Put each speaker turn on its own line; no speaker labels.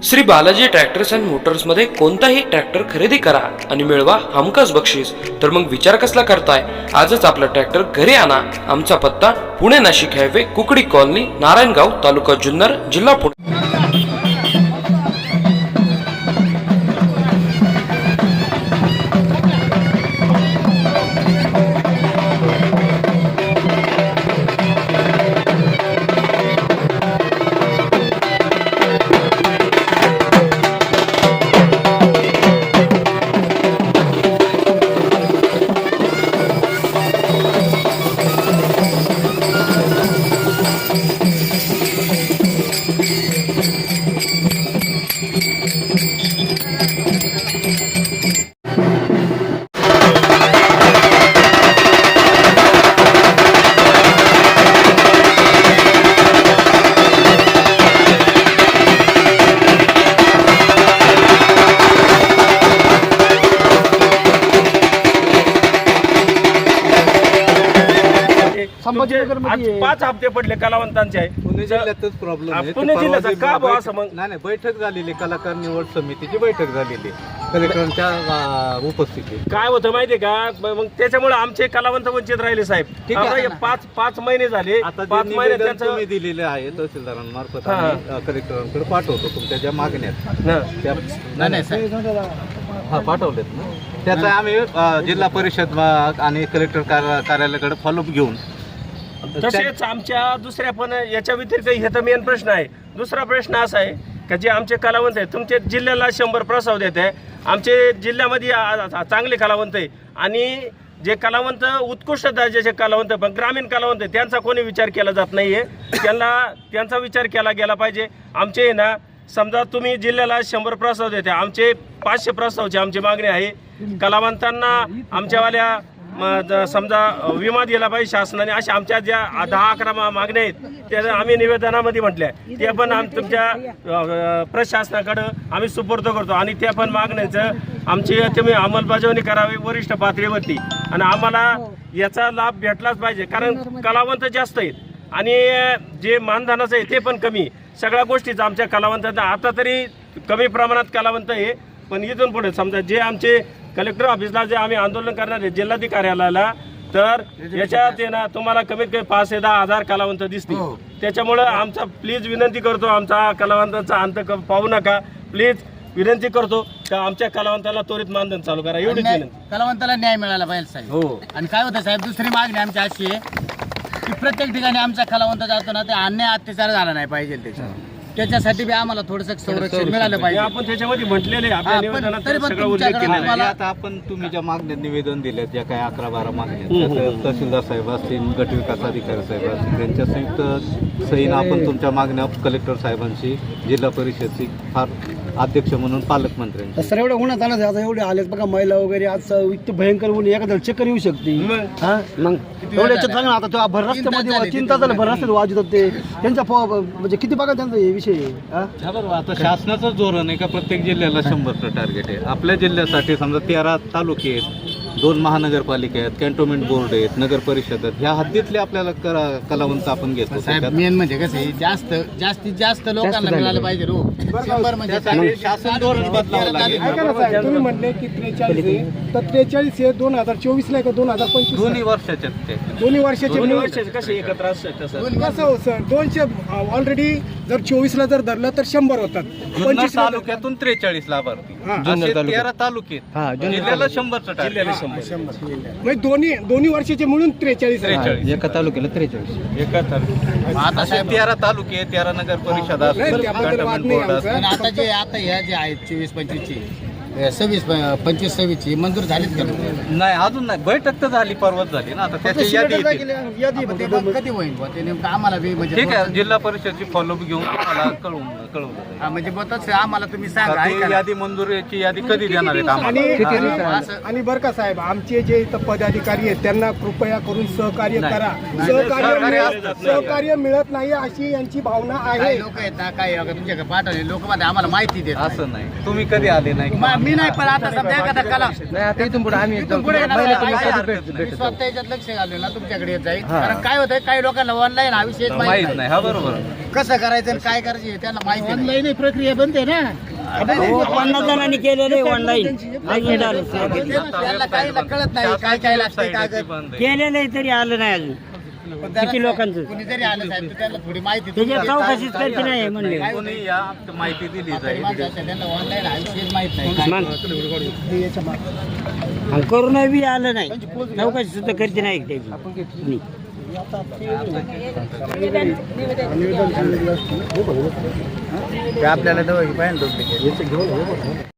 Shri Balaji tractors and Motors मध्ये कोणताही tractor खरेदी करा आणि मिळवा हमखास बक्षीस। तर मग विचार कसला करताय, आजच आपला ट्रॅक्टर घरी आणा। आमचा पत्ता पुणे नाशिक हायवे, कुकडी कॉलनी, नारायणगाव, तालुका जुन्नर, जिल्हा पुणे।
आज 5 हप्ते पडले कलावंतांचे आहे।
पुणे जिल्ह्यातच प्रॉब्लेम आहे।
पुणे जिल्ह्याचा का भाऊ असं मग?
नाही बैठक झालेली, कलाकार निवड समितीची बैठक झालेली कलेक्टरांच्या उपस्थितीत।
काय होतं माहितीये का, मग त्याच्यामुळे आमचे कलावंत वंचित राहिले साहेब।
ठीक आहे
आता 5 महिने झाले,
आता
5 महिने त्यांचं
तुम्ही दिलेले आहे तहसीलदारांमार्फत आम्ही कलेक्टरांकडे पाठवतो तुमच्या ज्या मागण्या त्या पाठवलेत ना, त्याचा आम्ही जिल्हा परिषद आणि कलेक्टर कार्यालयाकडे फॉलोअप घेऊन।
तसेच आमच्या दुसऱ्या पण याच्या व्यतिरिक्त हे तर मेन प्रश्न आहे। दुसरा प्रश्न असा आहे की जे आमचे कलावंत आहे, तुमच्या जिल्ह्याला 100 प्रस्ताव देत आहे, आमचे जिल्ह्यामध्ये चांगले कलावंत आहे आणि जे कलावंत उत्कृष्ट दर्जाचे कलावंत पण ग्रामीण कलावंत आहे त्यांचा कोणी विचार केला जात नाहीये। त्यांचा विचार केला गेला पाहिजे। आमचे ना समजा तुम्ही जिल्ह्याला 100 प्रस्ताव देते, आमचे 500 प्रस्तावची आमची मागणी आहे। कलावंतांना आमच्यावाल्या समजा विमा दिला पाहिजे शासनाने, अशा आमच्या ज्या 10-11 मागण्या आहेत त्या आम्ही निवेदनामध्ये म्हटल्या, त्या पण तुमच्या प्रशासनाकडं आम्ही सुपूर्द करतो आणि त्या पण मागण्याचं आमची तुम्ही अंमलबजावणी करावी वरिष्ठ पातळीवरती आणि आम्हाला याचा लाभ भेटलाच पाहिजे। कारण कलावंत जास्त आहेत आणि जे मानधनाचं आहे ते पण कमी। सगळ्या गोष्टीचं आमच्या कलावंतांना आता तरी कमी प्रमाणात कलावंत आहे, पण इथून पुढे समजा जे आमचे कलेक्टर ऑफिसला जे आम्ही आंदोलन करणार आहे जिल्हाधिकाऱ्याला, तर याच्यात ना तुम्हाला कमीत कमी 5 ते 10 हजार कलावंत दिसतील। त्याच्यामुळं आमचा प्लीज विनंती करतो, आमचा कलावंतांचा अंत पाहू नका, प्लीज विनंती करतो का आमच्या कलावंताला त्वरित मानधन चालू करा, एवढीच विनंती।
कलावंताला न्याय मिळाला पाहिजे साहेब।
हो।
आणि काय होतं साहेब, दुसरी मागणी आमची अशी आहे की प्रत्येक ठिकाणी आमचा कलावंत जातो ना, ते अन्याय अत्याचार झाला नाही पाहिजे त्याच्यासाठी बी आम्हाला थोडंसं संरक्षण मिळालं पाहिजे।
आपण त्याच्यामध्ये म्हटलेले आपल्या निवेदनात सगळं उल्लेख केलेला आहे।
आता आपण तुम्ही ज्या मागण्या निवेदन दिल्यात, ज्या काही 11-12 मागण्या, तहसीलदार साहेब असतील, गट विकास अधिकारी साहेब असतील, त्यांच्या संयुक्त सहीनं आपण तुमच्या मागण्या कलेक्टर साहेबांशी, जिल्हा परिषदची फार अध्यक्ष म्हणून पालकमंत्र्यांची
सर एवढं उन्हात आलं आता एवढे आलेत बघा महिला वगैरे, आज इतकं भयंकर ऊन, एखाद्याला चक्कर येऊ शकते। मग एवढ्याच्यात सांगा ना, आता तो भर रस्त्यामध्ये 3 तासाला भर रस्त्यात वाजवतात ते, त्यांचा म्हणजे किती बघा त्यांचा हे विषय
बरोबर। आता शासनाचं धोरण आहे का प्रत्येक जिल्ह्याला 100चं टार्गेट आहे। आपल्या जिल्ह्यासाठी समजा 13 तालुके आहेत, 2 महानगरपालिका आहेत, कॅन्टोन्मेंट बोर्ड आहेत, नगर परिषद आहेत, ह्या हद्दीतले आपल्याला कलावंत आपण घेतो।
मेन म्हणजे कसं आहे, जास्तीत जास्त लोकांना मिळालं पाहिजे। 100 म्हणजे
शासन धोरण बदलावं लागेल।
तुम्ही म्हटले की 43 आहे, तर 43 हे 2024 ला का 2025
दोन्ही वर्षाचे ते
दोन्ही वर्षाचे
कसे एकत्र असतात
कसं हो सर, 200 ऑलरेडी जर 24 ला जर धरलं तर 100 होतात।
जुन्नर तालुक्यातून 43 लाभार्थी, 13 तालुके जिल्ह्याला 100चं टार्गेट।
म्हणजे दोन्ही वर्षाचे मिळून 43
एका तालुक्याला 43, एका तालुक्यात आता 13 तालुके, 13 नगर परिषद असतील, कॅन्टोन्मेंट बोर्ड असतील।
आता ह्या जे आहेत 24-25 ची 26-25 ची मंजूर झालीत का?
नाही अजून नाही, बैठक तर झाली, परवाच झाली ना। आता त्याची यादी
कधी होईल ते नेमकं आम्हाला बी म्हणजे
ठीक आहे, जिल्हा परिषदची फॉलोअप घेऊन तुम्हाला कळवलं
म्हणजे बतच आम्हाला तुम्ही सांगा
यादी, मंजुरीची यादी कधी देणार आहेत आम्हाला।
आणि बरं का साहेब, आमचे जे इथं पदाधिकारी आहेत त्यांना कृपया करून सहकार्य करा। सहकार्य मिळत नाही अशी यांची भावना आहे।
लोक आहेत ना, काय तुमच्याकडे पाठवले लोक मध्ये आम्हाला माहिती देत
असं नाही, तुम्ही कधी आले नाही
मी नाही पण आता समजा एखादा कला
इथून पुढे आम्ही
इथून पुढे येणार
महिन्यात
नाही.
तुम्ही
ऐका,
कधी भेट-
मी
भेटत
स्वतः याच्यात लक्ष घालून ना तुमच्याकडे येत जाईल कारण काय होतंय काही लोकांना ऑनलाईन हा विषय
माहित
माहित
नाही. हा बरोबर.
कसं करायचं आणि काय करायचं हे त्यांना माहिती नाही.
ऑनलाईन प्रक्रिया बंद आहे ना 50 जणांनी केलेलं आहे ऑनलाईन
त्यांना काही कळत नाही काय काय लागतंय कागद
केलेलं आहे तरी आलं नाही अजून
पण त्याला
किती लोकांचं?
कुणी जरी आलं साहेब तर त्यांना थोडी माहिती
त्याच्या
तुम्ही
चौकशीच
काय-
करते नाही म्हणले
काय
कोणी या माहिती दिली
म्हातारी
जाईल.
माणसं असतात, त्यांना ऑनलाईन हा विषयच माहित नाही
मग करून बी आलं नाही चौकशी सुद्धा करते नाही त्याची
आपल्याला पाहिजे